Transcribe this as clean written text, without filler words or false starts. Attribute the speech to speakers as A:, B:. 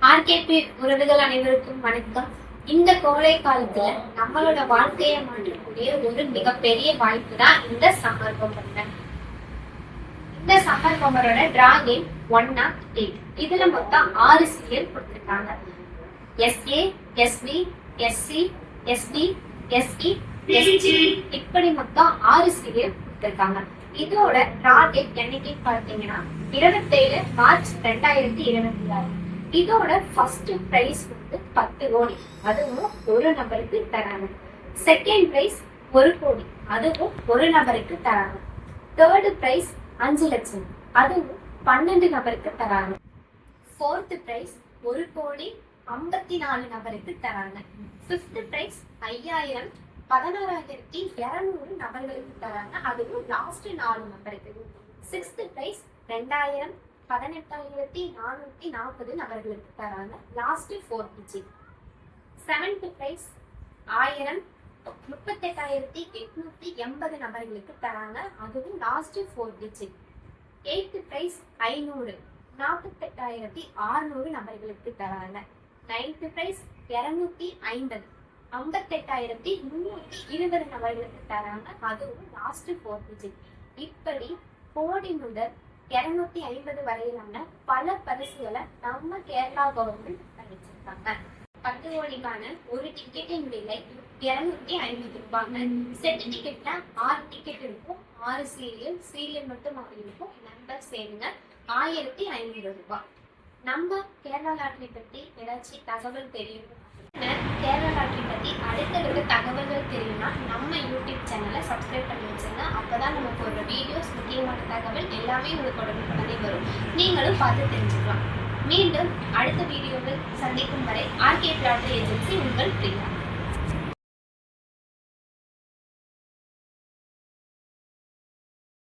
A: RKP உறவுகள் அனைவருக்கும் வணக்கம். இந்த கோடை காலத்துல நம்மளோட வாழ்க்கையை மாற்றக்கூடிய ஒரு மிகப்பெரிய வாய்ப்பு தான் இந்த சம்மர் பம்பர். இந்த சம்மர் பம்பரோட டிராகிங் 108. இதுல மொத்தம் 6 சீரியல் கொடுத்திருக்காங்க. SA, SB, SC, SD, SE, SG இப்படி மொத்தம் 6 சீரியல் கொடுத்திருக்காங்க. இதோட டார்கெட் என்னைக்கு பார்த்தீங்கன்னா 27 மார்ச் 2026. இதோட ஃபர்ஸ்ட் பிரைஸ் வந்து 10 கோடி, அதுவும் ஒரு நபருக்கு தராங்க. செகண்ட் பிரைஸ் 1 கோடி, அதுவும் ஒரு நபருக்கு தராங்க. தேர்ட் பிரைஸ் 5 லட்சம், அதுவும் 12 நபருக்கு தராங்க. ஃபோர்த் பிரைஸ் 1 கோடி 54 நபருக்கு தராங்க. ஃபிஃப்த் பிரைஸ் 5000 16,200 நபர்களுக்கு தராங்க, அதுவும் லாஸ்ட் 4 நபருக்கு. சிக்ஸ்த் பிரைஸ் 2000 18,440 நபர்களுக்கு தராங்க, லாஸ்ட் 4 டிஜிட். செவன்த் பிரைஸ் 1000 38,880 நபர்களுக்கு தராங்க, அதுவும் லாஸ்ட் 4 டிஜிட். எய்த் பிரைஸ் 500 48,600 நபர்களுக்கு தராங்க. நைன்த் பிரைஸ் 250 58,320 நபர்களுக்கு தராங்க, அதுவும் லாஸ்ட் 4 டிஜிட். இப்படி கோடி முதல் 250 வரையிலான பல பரிசுகளை நம்ம கேரளா கவர்மெண்ட் அறிவிச்சிருக்காங்க. 10 கோடிக்கான ஒரு டிக்கெட்டின் விலை 250 ரூபாங்க. செட் டிக்கெட்ல 6 டிக்கெட் இருக்கும், 6 சீரியல் மட்டும் இருக்கும். நம்பர் சேருங்க, 1500 ரூபாய். நம்ம கேரளா லாட்டரி பத்தி ஏதாச்சும் தகவல் தெரியும், கேரளா லாட்டரி பத்தி அடுத்தடுத்த தகவல்கள் தெரியும்னா நம்ம யூடியூப் சேனலை சப்ஸ்கிரைப் பண்ணி வச்சுங்க. அப்பதான் நமக்கு ஒரு வீடியோஸ் முக்கியமான தகவல் எல்லாமே உங்களுக்கு உடனுக்குடனே வரும், நீங்களும் பார்த்து தெரிஞ்சுக்கலாம். மீண்டும் அடுத்த வீடியோவில் சந்திக்கும் வரை ஆர்கே லாட்டரி ஏஜென்சி உங்கள் பிரியா.